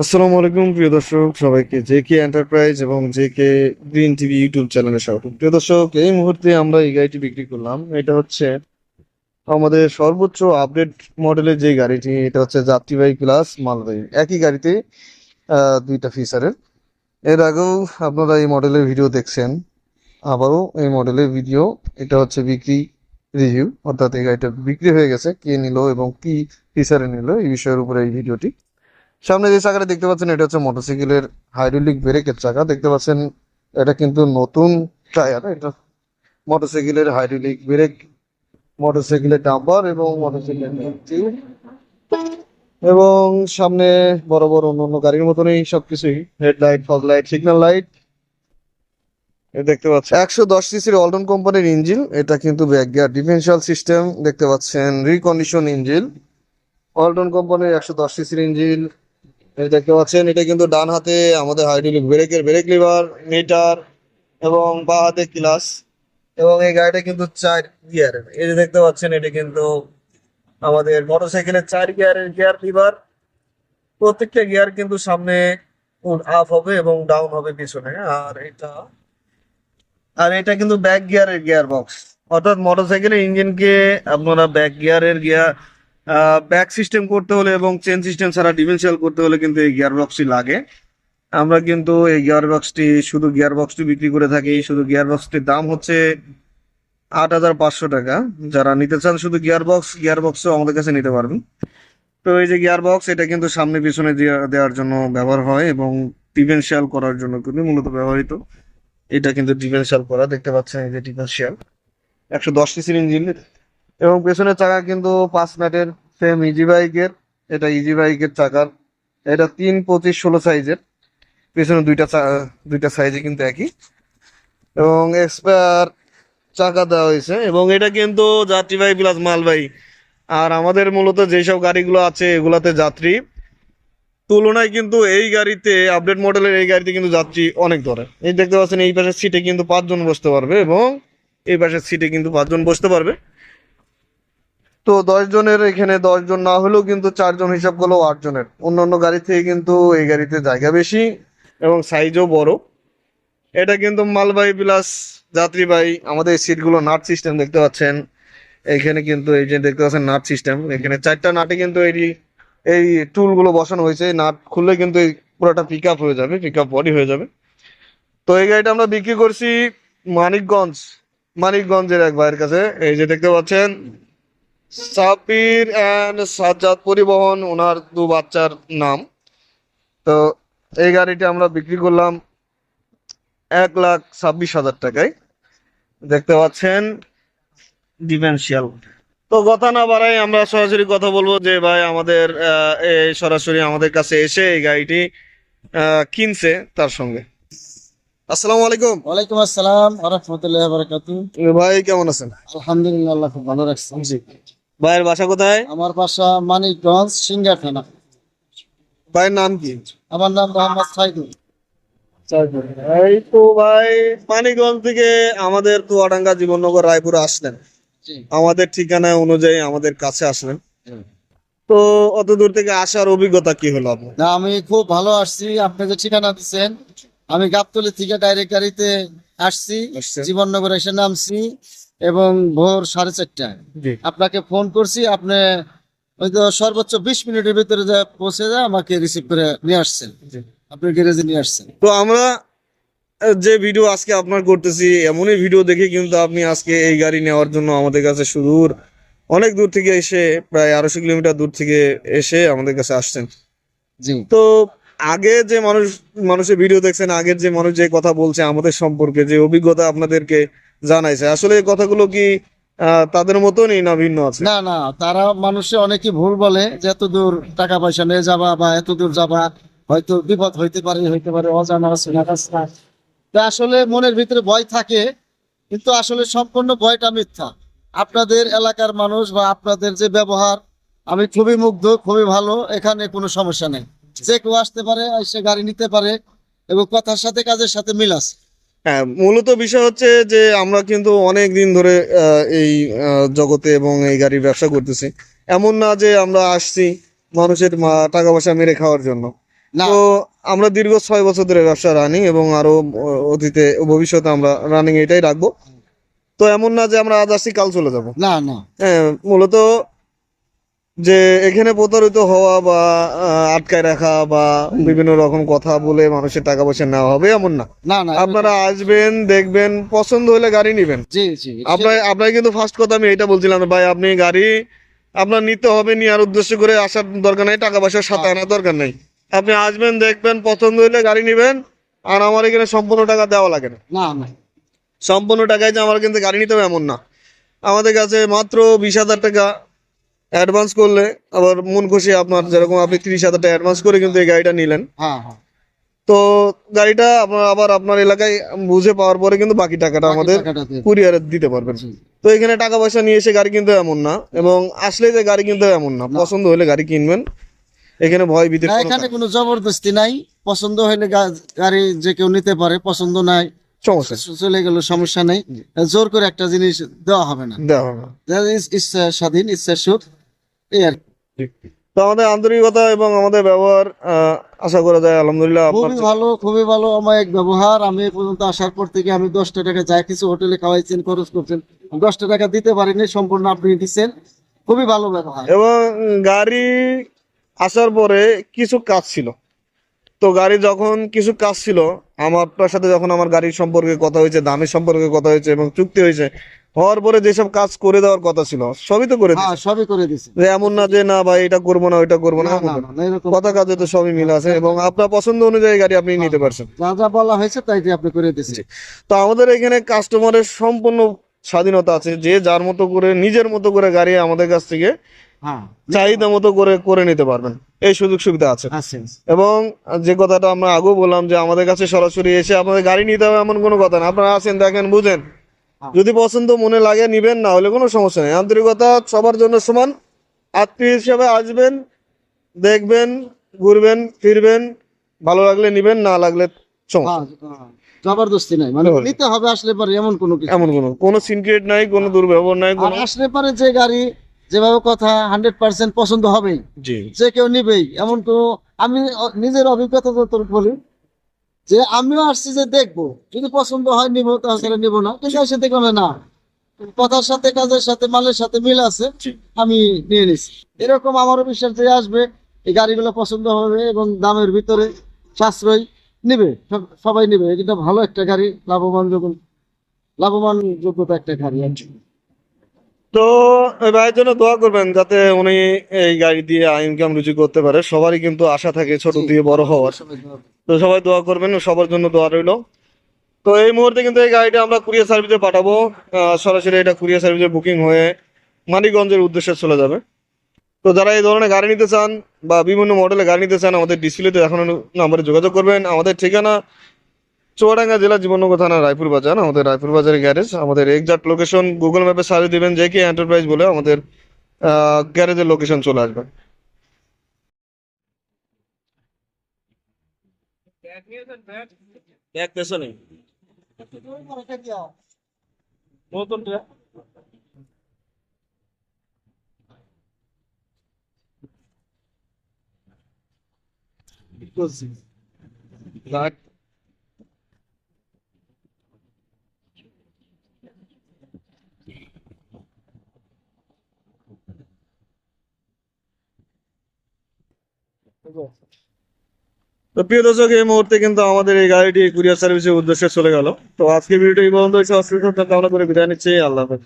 আসসালামু আলাইকুম প্রিয় দর্শক সবাইকে জেকে এন্টারপ্রাইজ এবং জেকে গ্রিন টিভি ইউটিউব চ্যানেলে স্বাগত। প্রিয় দর্শক, এই মুহূর্তে আমরা এই গাড়িটি বিক্রি করলাম। এটা হচ্ছে আমাদের সর্বোচ্চ আপডেট মডেলের যে গাড়িটি, এটা হচ্ছে যাত্রীবাহী প্লাস মালবাহী একই গাড়িতে দুইটা ফিচারের। এর আগেও আপনারা এই মডেলের ভিডিও দেখছেন, আবারও এই মডেলের ভিডিও। এটা হচ্ছে বিক্রি রিভিউ, অর্থাৎ এই গাড়িটা বিক্রি হয়ে গেছে, কে নিল এবং কি ফিচারে নিল এই বিষয়ের উপরে এই ভিডিওটি। সামনে যে চাকাটা দেখতে পাচ্ছেন এটা হচ্ছে মোটরসাইকেলের হাইড্রোলিক ব্রেকের চাকা। দেখতে পাচ্ছেন এটা কিন্তু নতুন টায়ার। এটা মোটরসাইকেলের হাইড্রোলিক ব্রেক, মোটরসাইকেলের ডাম্পার এবং মোটরসাইকেলের টিউব, এবং সামনে বড় বড় অন্য গাড়ির মতনই সবকিছুই, headlight, fog light, signal light দেখতে পাচ্ছেন। 110 সিসির ওয়ালটন কোম্পানির ইঞ্জিন। এটা কিন্তু ব্যাক গিয়ার ডিফারেন্সিয়াল সিস্টেম। দেখতে পাচ্ছেন রিকন্ডিশন ইঞ্জিন, ওয়ালটন কোম্পানির 110 সিসির ইঞ্জিন। এই দেখতে পাচ্ছেন এটা কিন্তু ডান হাতে আমাদের হাইড্রোলিক ব্রেকের ব্রেক লিভার, মিটার, এবং বাঁ হাতে ক্লাচ। এবং এই গাড়িটা কিন্তু 4 গিয়ারের। এই যে দেখতে পাচ্ছেন এটা কিন্তু আমাদের মোটরসাইকেলের 4 গিয়ারের গিয়ার লিভার। প্রত্যেকটা গিয়ার কিন্তু সামনে আপ হবে এবং ডাউন হবে পিছনে। আর এটা কিন্তু ব্যাক গিয়ারের গিয়ার বক্স, অর্থাৎ মোটরসাইকেলের ইঞ্জিনকে আপনারা ব্যাক গিয়ারের গিয়ার ব্যাক সিস্টেম করতে হলে এবং চেন সিস্টেম ছাড়া ডিফারেন্সিয়াল করতে হলে কিন্তু এই গিয়ার বক্সটি লাগে। আমরা কিন্তু এই গিয়ার বক্সটি শুধু গিয়ার বক্সটি বিক্রি করে থাকি। শুধু গিয়ার বক্সটির দাম হচ্ছে 8,500 টাকা। যারা নিতে চান শুধু গিয়ার বক্সও আমাদের কাছে নিতে পারবেন। তো এই যে গিয়ার বক্স, এটা কিন্তু সামনে পিছনে দেওয়ার জন্য ব্যবহার হয় এবং ডিফারেন্সিয়াল করার জন্য কিন্তু মূলত ব্যবহৃত। এটা কিন্তু ডিফারেন্সিয়াল করা, দেখতে পাচ্ছেন এই যে ডিফারেন্সিয়াল 110 সিসির ইঞ্জিন। এবং পেছনের চাকা কিন্তু 5 নাটের, সেম ইজি বাইকের। এটা ইজি বাইকের চাকার। এটা 3, 25, 16 সাইজের। পেছনে দুইটা সাইজে কিন্তু একই, এবং এক্সপায়ার চাকা দেওয়া হয়েছে। এবং এটা কিন্তু যাত্রীবাহী প্লাস মালবাহী। আর আমাদের মূলত যেসব গাড়িগুলো আছে এগুলাতে যাত্রী তুলনায় কিন্তু এই গাড়িতে, আপডেট মডেলের এই গাড়িতে কিন্তু যাত্রী অনেক ধরে। এই দেখতে পাচ্ছেন এই পাশের সিটে কিন্তু 5 জন বসতে পারবে এবং এই পাশের সিটে কিন্তু 5 জন বসতে পারবে। তো 10 জনের এখানে 10 জন না হলেও কিন্তু 4 জন হিসাব করলেও 8 জনের। অন্যান্য গাড়ি থেকে কিন্তু এই গাড়িতে জায়গা বেশি এবং সাইজও বড়। এটা কিন্তু মালবাহী প্লাস যাত্রীবাহী। আমাদের সিটগুলো নাট সিস্টেম দেখতে পাচ্ছেন। এখানে কিন্তু এই যে দেখতে পাচ্ছেন নাট সিস্টেম। এখানে 4টা নাটে কিন্তু এই টুলগুলো বসানো হয়েছে। নাট খুললে কিন্তু এই পুরোটা পিক আপ হয়ে যাবে, পিক আপ বডি হয়ে যাবে। তো এই গাড়িটা আমরা বিক্রি করছি মানিকগঞ্জের এক ভাইয়ের কাছে। এই যে দেখতে পাচ্ছেন সাব্বির অ্যান্ড সাজ্জাদ পরিবহন, ওনার 2 বাচ্চার নাম। তো এই গাড়িটা আমরা বিক্রি করলাম 1,26,000 টাকায়। দেখতে পাচ্ছেন ডিফারেন্সিয়াল। তো কথা না বাড়াই আমরা সরাসরি কথা বলবো যে ভাই আমাদের এই সরাসরি আমাদের কাছে এসে এই গাড়িটি কিনছে তার সঙ্গে। আসসালামু আলাইকুম। ওয়ালাইকুম আসসালাম ওয়া রাহমাতুল্লাহি ওয়া বারাকাতুহু। ভাই কেমন আছেন? আলহামদুলিল্লাহ, আল্লাহ খুব ভালো রাখছেন। জি। ভাইয়ের বাসা কোথায়? আমার বাসা মানিকগঞ্জ, সিঙ্গার থানা। ভাইয়ের নাম কি? আমার নাম মোহাম্মদ সাইদুল। এই তো ভাই মানিকগঞ্জ থেকে আমাদের চুয়াডাঙ্গা, জীবননগর, রায়পুর আসলেন। জি। আমাদের ঠিকানা অনুযায়ী আমাদের কাছে আসলেন। তো অত দূর থেকে আসার অভিজ্ঞতা কি হলো আপনার? না, আমি খুব ভালো আসছি। আপনি যে ঠিকানা দিচ্ছেন, আমি গাবতলী থেকে ডাইরেক্ট গাড়িতে আসছি, আসছেন। জীবননগর এসে নামছি এবং ভোর 4:30টায় জি। আপনাকে ফোন করছি। আপনি ওই তো সর্বোচ্চ 20 মিনিটের ভিতরে পৌঁছে আমাকে রিসিভ করে নিয়ে আসছেন, জি। আপনি গ্যারেজে নিয়ে আসছেন। তো আমরা যে ভিডিও আজকে আপনার করতেছি, এমনই ভিডিও দেখে কিন্তু আপনি আজকে এই গাড়ি নেওয়ার জন্য আমাদের কাছে সুদূর অনেক দূর থেকে এসে, প্রায় 250 কিলোমিটার দূর থেকে এসে আমাদের কাছে আসছেন। জি। তো আগে যে মানুষের ভিডিও দেখছেন, আগের যে মানুষ যে কথা বলছে আমাদের সম্পর্কে, যে অভিজ্ঞতা আপনাদেরকে জানাইছে, আসলে এই কথাগুলো কি তাদের মতনই না ভিন্ন আছে? না না, তারা মানুষে অনেকে ভুল বলে যে এত দূর টাকা পয়সা নিয়ে যাবা বা এত দূর যাবা, হয়তো বিপদ হইতে পারে, অজানা অচেনা রাস্তা। তা আসলে মনের ভিতরে ভয় থাকে, কিন্তু আসলে সম্পূর্ণ ভয়টা মিথ্যা। আপনাদের এলাকার মানুষ বা আপনাদের যে ব্যবহার, আমি খুবই মুগ্ধ, খুবই ভালো। এখানে কোনো সমস্যা নেই, যে কেউ আসতে পারে, এসে গাড়ি নিতে পারে এবং কথার সাথে কাজের সাথে মিল আছে। হ্যাঁ, মূলত বিষয় হচ্ছে যে আমরা কিন্তু অনেক দিন ধরে এই জগতে এবং এই গাড়ির ব্যবসা করতেছি। এমন না যে আমরা আসছি মানুষের টাকা পয়সা মেরে খাওয়ার জন্য। না তো আমরা দীর্ঘ 6 বছর ধরে ব্যবসা রানিং এবং আরো অতীতে ভবিষ্যতে আমরা রানিং এটাই রাখবো। তো এমন না যে আমরা আজ আসছি কাল চলে যাব। না না হ্যাঁ, মূলত যে এখানে প্রতারিত হওয়া বা আটকায় রাখা বা বিভিন্ন রকম কথা বলে মানুষের টাকা পয়সা নেওয়া হবে এমন না। না না আপনারা আসবেন, দেখবেন, পছন্দ হলে গাড়ি নিবেন। জি জি আপনার কিন্তু ফার্স্ট কথা আমি এটা বলছিলাম ভাই, আপনি গাড়ি আপনার নিতে হবে, নেওয়ার উদ্দেশ্য করে আসার দরকার নেই, টাকা পয়সার সাথে আনার দরকার নেই। আপনি আসবেন, দেখবেন, পছন্দ হলে গাড়ি নিবেন। আর আমার এখানে সম্পূর্ণ টাকা দেওয়া লাগে না। না না সম্পূর্ণ টাকায় যে আমার কিন্তু গাড়ি নিতে হবে এমন না। আমাদের কাছে মাত্র 20,000 টাকা অ্যাডভান্স করলে, আবার মন খুশি আপনার যেরকম আপনি 30,000 টাকা অ্যাডভান্স করে কিন্তু এই গাড়িটা নিলেন। হ্যাঁ হ্যাঁ তো গাড়িটা আপনার আবার আপনার এলাকায় বুঝে পাওয়ার পরে কিন্তু বাকি টাকাটা বাকি আমাদের টাকাটা দিয়ে কুরিয়ারে দিতে পারবেন। জি। তো এখানে টাকা পয়সা নিয়ে এসে গাড়ি কিনতে এমন না, এবং আসলে যে গাড়ি কিনতে এমন না। পছন্দ হলে গাড়ি কিনবেন, এখানে ভয় ভীতির না কোনো এখানে কারণ- কোনো জবরদস্তি নাই, পছন্দ হলে গাড়ি যে কেউ নিতে পারে, পছন্দ নাই সমস্যা নেই, চলে গেল সমস্যা নেই, জোর করে একটা জিনিস দেওয়া হবে না, দেওয়া হবে না। ইচ্ছা স্বাধীন, ইচ্ছা সুখ, এই আর কি। তো আমাদের আন্তরিকতা এবং আমাদের ব্যবহার আশা করা যায় আলহামদুলিল্লাহ আপনার খুবই ভালো, খুবই ভালো অমায়িক ব্যবহার। আমি এ পর্যন্ত আসার পর থেকে আমি 10টা টাকা যা কিছু হোটেলে খাওয়াইছেন, খরচ করছেন, 10টা টাকা দিতে পারিনি, সম্পূর্ণ আপনি দিচ্ছেন। খুবই ভালো ব্যবহার। এবং গাড়ি আসার পরে কিছু কাজ ছিল। তো গাড়ি যখন কিছু কাজ ছিল, আপনার সাথে যখন আমার গাড়ির সম্পর্কে কথা হয়েছে, দামের সম্পর্কে কথা হয়েছে এবং চুক্তি হয়েছে, হওয়ার পরে যেসব কাজ করে দেওয়ার কথা ছিল সবই তো করে হ্যাঁ দিয়েছে। সবই করে দিছি। যে এমন না যে না ভাই এটা করবো না ওইটা করবো না, না এমন না না। না, এরকম কথা কাজে তো সবই মিল আছে এবং আপনার পছন্দ অনুযায়ী গাড়ি আপনি নিতে পারছেন। যা যা বলা হয়েছে তাই দিয়ে আপনি করে দিচ্ছি। তো আমাদের এখানে কাস্টমারের সম্পূর্ণ স্বাধীনতা আছে, যে যার মতো করে নিজের মতো করে গাড়ি আমাদের কাছ থেকে হ্যাঁ চাহিদা মতো করে করে নিতে পারবেন, এই সুযোগ সুবিধা আছে। আছে। এবং যে কথাটা আমরা আগেও বললাম যে আমাদের কাছে সরাসরি এসে আপনাদের গাড়ি নিতে হবে এমন কোনো কথা না। আপনারা আসেন, দেখেন, বুঝেন, যদি পছন্দ মনে লাগে নিবেন, না হলে কোনো সমস্যা নেই। আন্তরিকতা সবার জন্য সমান। আত্মীয় হিসাবে আসবেন, দেখবেন, ঘুরবেন, ফিরবেন, ভালো লাগলে নিবেন, না লাগলে সমস্যা হ্যাঁ, হ্যাঁ, জবরদস্তি নাই, মানে হ্যাঁ। নিতে হবে আসলে পরে, এমন কোনো কিছু। এমন কোনো সিনক্রেট নাই, কোনো দুর্ব্যবহার নাই, আর কোনো আসলে পরে যে গাড়ি যেভাবে কথা 100% পছন্দ হবেই, জি যে কেউ নিবেই, এমন কোনো, আমি নিজের অভিজ্ঞতা যতটুকু বলি যে আমিও আসছি যে দেখবো, যদি পছন্দ হয় নিবো, তাছাড়া নিবো না, কিন্তু এসে দেখলাম যে না, কথার সাথে কাজের সাথে মালের সাথে মিল আছে, জি। আমি নিয়ে নিছি। এরকম আমারও বিশ্বাস যে আসবে, এই গাড়িগুলো পছন্দ হবে এবং দামের ভিতরে সাশ্রয়, নিবে, সবাই নিবে। এটা ভালো একটা গাড়ি, লাভবান যোগ্যতা একটা গাড়ি আর কি। তো ওই ভাইয়ের জন্য দোয়া করবেন যাতে উনি এই গাড়ি দিয়ে ইনকাম রুজি করতে পারে। সবারই কিন্তু আশা থাকে ছোট দিয়ে বড় হওয়ার। তো সবাই দোয়া করবেন, সবার জন্য দোয়া রইলো। তো এই মুহূর্তে কিন্তু এই গাড়িটা আমরা কুরিয়ার সার্ভিসে পাঠাবো। সরাসরি এটা কুরিয়ার সার্ভিসে বুকিং হয়ে মানিকগঞ্জের উদ্দেশ্যে চলে যাবে। তো যারা এই ধরনের গাড়ি নিতে চান বা বিভিন্ন মডেলের গাড়ি নিতে চান, আমাদের ডিসপ্লেতে দেখানো নাম্বারে যোগাযোগ করবেন। আমাদের ঠিকানা চুয়াডাঙ্গা জেলা জীবননগর থানা, রায়পুর বাজার। আমাদের রায়পুর বাজারের গ্যারেজ। আমাদের এক্সাক্ট লোকেশন গুগল ম্যাপে সার্চ দিবেন যে কি এন্টারপ্রাইজ বলে, আমাদের গ্যারেজের লোকেশন চলে আসবে। ব্যাগ পেছনে নতুনটা ব্যাগ। তো প্রিয় দর্শক, এই মুহূর্তে কিন্তু আমাদের এই গাড়িটি কুরিয়ার সার্ভিসের উদ্দেশ্যে চলে গেল। তো আজকে ভিডিওটি এই পর্যন্ত, কামনা করে বিদায় নিচ্ছি। আল্লাহ হাফেজ।